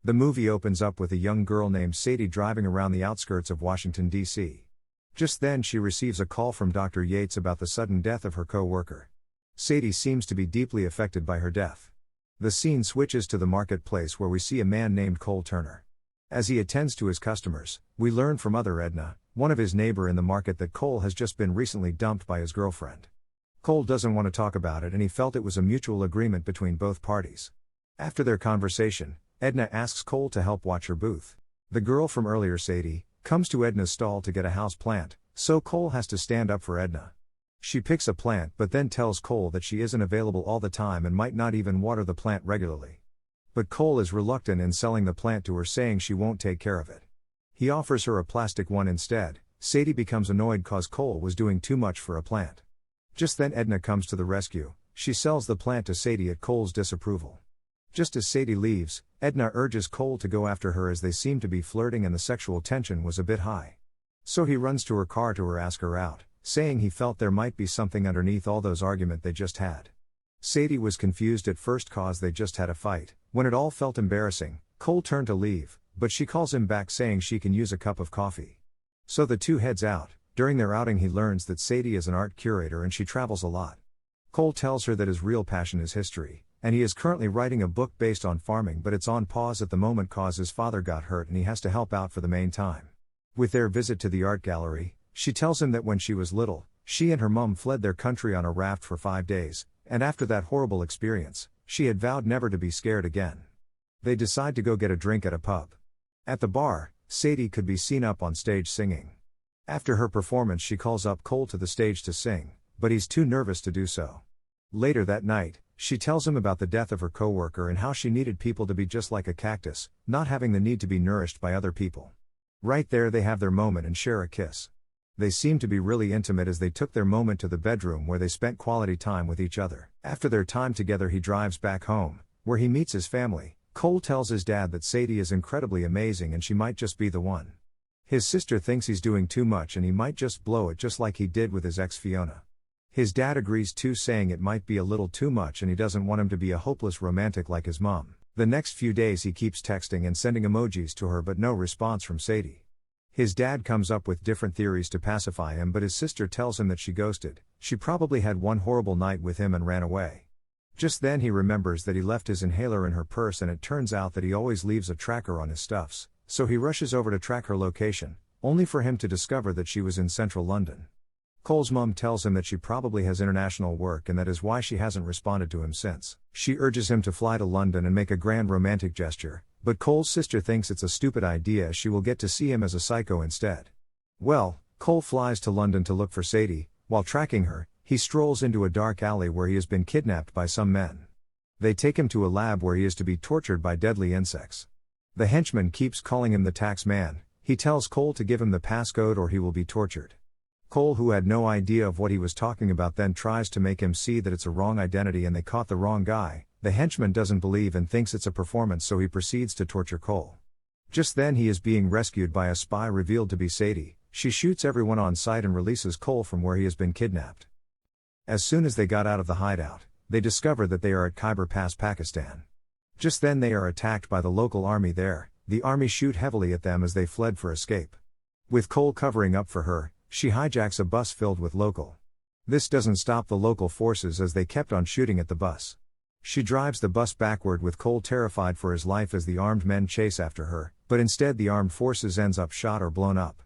The movie opens up with a young girl named Sadie driving around the outskirts of Washington, D.C. Just then she receives a call from Dr. Yates about the sudden death of her co-worker. Sadie seems to be deeply affected by her death. The scene switches to the marketplace where we see a man named Cole Turner. As he attends to his customers, we learn from other Edna, one of his neighbor in the market, that Cole has just been recently dumped by his girlfriend. Cole doesn't want to talk about it and he felt it was a mutual agreement between both parties. After their conversation, Edna asks Cole to help watch her booth. The girl from earlier, Sadie, comes to Edna's stall to get a house plant, so Cole has to stand up for Edna. She picks a plant but then tells Cole that she isn't available all the time and might not even water the plant regularly. But Cole is reluctant in selling the plant to her, saying she won't take care of it. He offers her a plastic one instead. Sadie becomes annoyed cause Cole was doing too much for a plant. Just then Edna comes to the rescue. She sells the plant to Sadie at Cole's disapproval. Just as Sadie leaves, Edna urges Cole to go after her as they seem to be flirting and the sexual tension was a bit high. So he runs to her car to ask her out, saying he felt there might be something underneath all those arguments they just had. Sadie was confused at first cause they just had a fight. When it all felt embarrassing, Cole turned to leave, but she calls him back saying she can use a cup of coffee. So the two heads out. During their outing he learns that Sadie is an art curator and she travels a lot. Cole tells her that his real passion is history, and he is currently writing a book based on farming, but it's on pause at the moment cause his father got hurt and he has to help out for the main time. With their visit to the art gallery, she tells him that when she was little, she and her mum fled their country on a raft for 5 days, and after that horrible experience, she had vowed never to be scared again. They decide to go get a drink at a pub. At the bar, Sadie could be seen up on stage singing. After her performance she calls up Cole to the stage to sing, but he's too nervous to do so. Later that night, she tells him about the death of her coworker and how she needed people to be just like a cactus, not having the need to be nourished by other people. Right there they have their moment and share a kiss. They seem to be really intimate as they took their moment to the bedroom where they spent quality time with each other. After their time together he drives back home, where he meets his family. Cole tells his dad that Sadie is incredibly amazing and she might just be the one. His sister thinks he's doing too much and he might just blow it just like he did with his ex Fiona. His dad agrees too, saying it might be a little too much and he doesn't want him to be a hopeless romantic like his mom. The next few days he keeps texting and sending emojis to her but no response from Sadie. His dad comes up with different theories to pacify him, but his sister tells him that she ghosted. She probably had one horrible night with him and ran away. Just then he remembers that he left his inhaler in her purse and it turns out that he always leaves a tracker on his stuffs, so he rushes over to track her location, only for him to discover that she was in central London. Cole's mum tells him that she probably has international work and that is why she hasn't responded to him since. She urges him to fly to London and make a grand romantic gesture, but Cole's sister thinks it's a stupid idea as she will get to see him as a psycho instead. Well, Cole flies to London to look for Sadie. While tracking her, he strolls into a dark alley where he has been kidnapped by some men. They take him to a lab where he is to be tortured by deadly insects. The henchman keeps calling him the tax man. He tells Cole to give him the passcode or he will be tortured. Cole, who had no idea of what he was talking about, then tries to make him see that it's a wrong identity and they caught the wrong guy. The henchman doesn't believe and thinks it's a performance, so he proceeds to torture Cole. Just then he is being rescued by a spy revealed to be Sadie. She shoots everyone on sight and releases Cole from where he has been kidnapped. As soon as they got out of the hideout, they discover that they are at Khyber Pass, Pakistan. Just then they are attacked by the local army there. The army shoot heavily at them as they fled for escape. With Cole covering up for her, she hijacks a bus filled with local. This doesn't stop the local forces as they kept on shooting at the bus. She drives the bus backward with Cole terrified for his life as the armed men chase after her, but instead the armed forces ends up shot or blown up.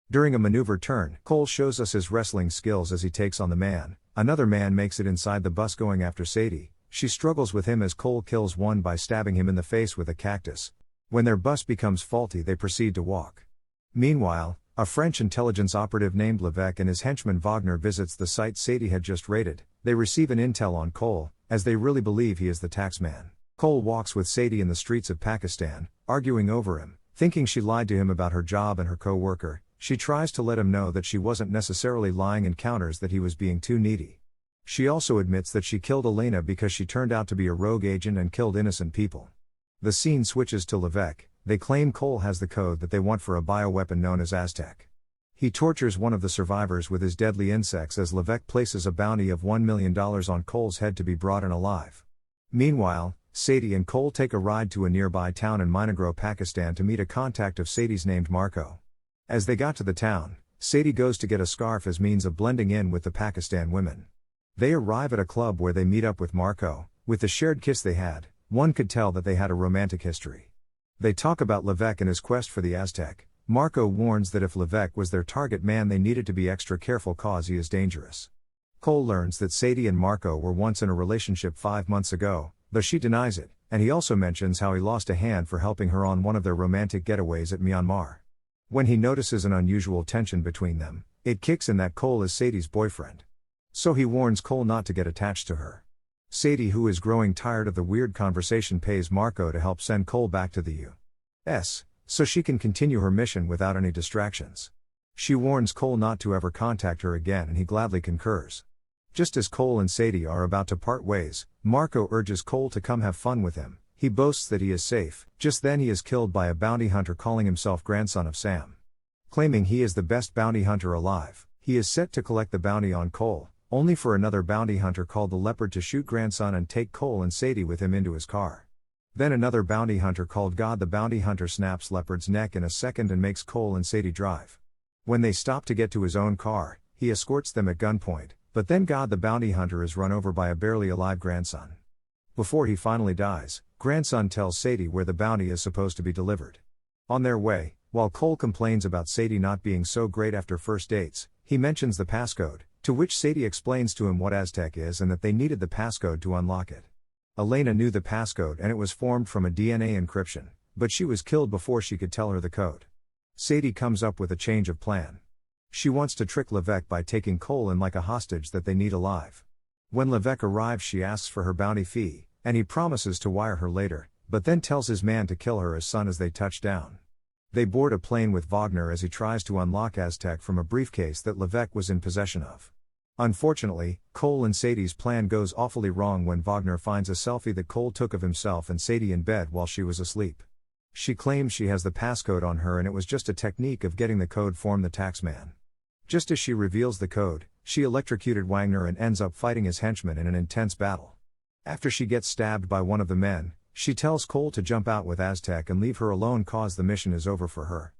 During a maneuver turn, Cole shows us his wrestling skills as he takes on the man. Another man makes it inside the bus going after Sadie. She struggles with him as Cole kills one by stabbing him in the face with a cactus. When their bus becomes faulty they proceed to walk. Meanwhile, a French intelligence operative named Levesque and his henchman Wagner visits the site Sadie had just raided. They receive an intel on Cole, as they really believe he is the taxman. Cole walks with Sadie in the streets of Pakistan, arguing over him, thinking she lied to him about her job and her co-worker. She tries to let him know that she wasn't necessarily lying and counters that he was being too needy. She also admits that she killed Elena because she turned out to be a rogue agent and killed innocent people. The scene switches to Levesque. They claim Cole has the code that they want for a bioweapon known as Aztec. He tortures one of the survivors with his deadly insects as Levesque places a bounty of $1 million on Cole's head to be brought in alive. Meanwhile, Sadie and Cole take a ride to a nearby town in Minagro, Pakistan to meet a contact of Sadie's named Marco. As they got to the town, Sadie goes to get a scarf as means of blending in with the Pakistan women. They arrive at a club where they meet up with Marco. With the shared kiss they had, one could tell that they had a romantic history. They talk about Levesque and his quest for the Aztec. Marco warns that if Levesque was their target man, they needed to be extra careful cause he is dangerous. Cole learns that Sadie and Marco were once in a relationship 5 months ago, though she denies it, and he also mentions how he lost a hand for helping her on one of their romantic getaways at Myanmar. When he notices an unusual tension between them, it kicks in that Cole is Sadie's boyfriend. So he warns Cole not to get attached to her. Sadie, who is growing tired of the weird conversation, pays Marco to help send Cole back to the U.S. so she can continue her mission without any distractions. She warns Cole not to ever contact her again, and he gladly concurs. Just as Cole and Sadie are about to part ways, Marco urges Cole to come have fun with him. He boasts that he is safe. Just then he is killed by a bounty hunter calling himself grandson of Sam. Claiming he is the best bounty hunter alive, he is set to collect the bounty on Cole, only for another bounty hunter called the Leopard to shoot grandson and take Cole and Sadie with him into his car. Then another bounty hunter called God the Bounty Hunter snaps Leopard's neck in a second and makes Cole and Sadie drive. When they stop to get to his own car, he escorts them at gunpoint, but then God the Bounty Hunter is run over by a barely alive grandson. Before he finally dies, grandson tells Sadie where the bounty is supposed to be delivered. On their way, while Cole complains about Sadie not being so great after first dates, he mentions the passcode, to which Sadie explains to him what Aztec is and that they needed the passcode to unlock it. Elena knew the passcode and it was formed from a DNA encryption, but she was killed before she could tell her the code. Sadie comes up with a change of plan. She wants to trick Levesque by taking Cole in like a hostage that they need alive. When Levesque arrives, she asks for her bounty fee, and he promises to wire her later, but then tells his man to kill her as soon as they touch down. They board a plane with Wagner as he tries to unlock Aztec from a briefcase that Levesque was in possession of. Unfortunately, Cole and Sadie's plan goes awfully wrong when Wagner finds a selfie that Cole took of himself and Sadie in bed while she was asleep. She claims she has the passcode on her and it was just a technique of getting the code from the taxman. Just as she reveals the code, she electrocuted Wagner and ends up fighting his henchmen in an intense battle. After she gets stabbed by one of the men, she tells Cole to jump out with Aztec and leave her alone cause the mission is over for her.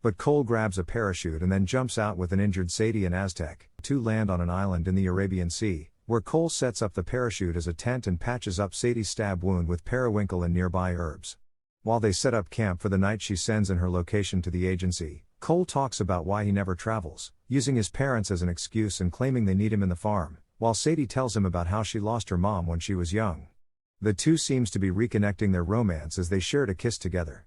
But Cole grabs a parachute and then jumps out with an injured Sadie and Aztec. Two land on an island in the Arabian Sea, where Cole sets up the parachute as a tent and patches up Sadie's stab wound with periwinkle and nearby herbs. While they set up camp for the night, she sends in her location to the agency. Cole talks about why he never travels, using his parents as an excuse and claiming they need him in the farm, while Sadie tells him about how she lost her mom when she was young. The two seems to be reconnecting their romance as they shared a kiss together.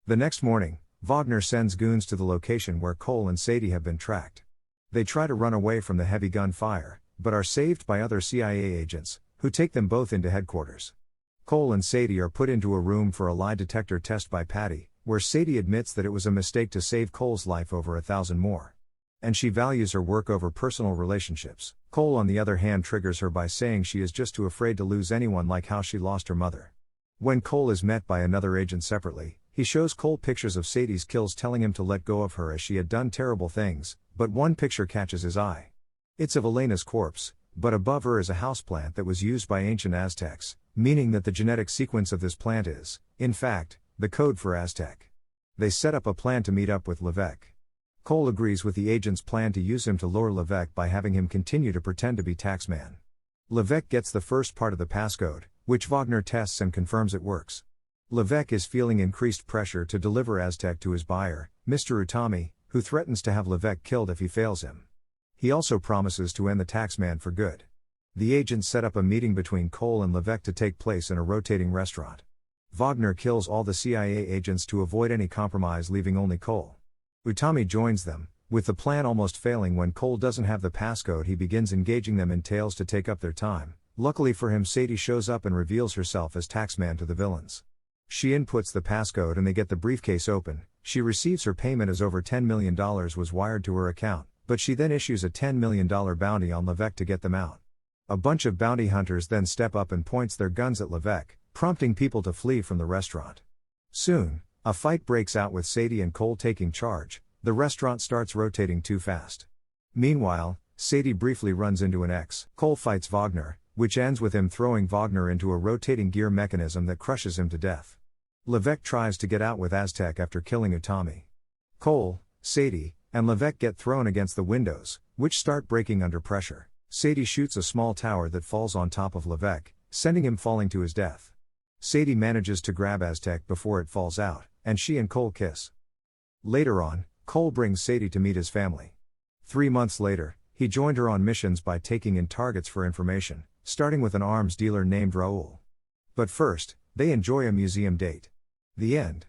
The next morning, Wagner sends goons to the location where Cole and Sadie have been tracked. They try to run away from the heavy gunfire, but are saved by other CIA agents, who take them both into headquarters. Cole and Sadie are put into a room for a lie detector test by Patty, where Sadie admits that it was a mistake to save Cole's life over 1,000 more. And she values her work over personal relationships. Cole on the other hand triggers her by saying she is just too afraid to lose anyone, like how she lost her mother. When Cole is met by another agent separately, he shows Cole pictures of Sadie's kills, telling him to let go of her as she had done terrible things, but one picture catches his eye. It's of Elena's corpse, but above her is a houseplant that was used by ancient Aztecs, meaning that the genetic sequence of this plant is, in fact, the code for Aztec. They set up a plan to meet up with Levesque. Cole agrees with the agent's plan to use him to lure Levesque by having him continue to pretend to be taxman. Levesque gets the first part of the passcode, which Wagner tests and confirms it works. Levesque is feeling increased pressure to deliver Aztec to his buyer, Mr. Utami, who threatens to have Levesque killed if he fails him. He also promises to end the taxman for good. The agents set up a meeting between Cole and Levesque to take place in a rotating restaurant. Wagner kills all the CIA agents to avoid any compromise, leaving only Cole. Utami joins them, with the plan almost failing when Cole doesn't have the passcode. He begins engaging them in tales to take up their time. Luckily for him, Sadie shows up and reveals herself as taxman to the villains. She inputs the passcode and they get the briefcase open. She receives her payment as over $10 million was wired to her account, but she then issues a $10 million bounty on Levesque to get them out. A bunch of bounty hunters then step up and points their guns at Levesque, prompting people to flee from the restaurant. Soon, a fight breaks out with Sadie and Cole taking charge. The restaurant starts rotating too fast. Meanwhile, Sadie briefly runs into an ex. Cole fights Wagner, which ends with him throwing Wagner into a rotating gear mechanism that crushes him to death. Levesque tries to get out with Aztec after killing Utami. Cole, Sadie, and Levesque get thrown against the windows, which start breaking under pressure. Sadie shoots a small tower that falls on top of Levesque, sending him falling to his death. Sadie manages to grab Aztec before it falls out, and she and Cole kiss. Later on, Cole brings Sadie to meet his family. 3 months later, he joined her on missions by taking in targets for information, starting with an arms dealer named Raoul. But first, they enjoy a museum date. The end.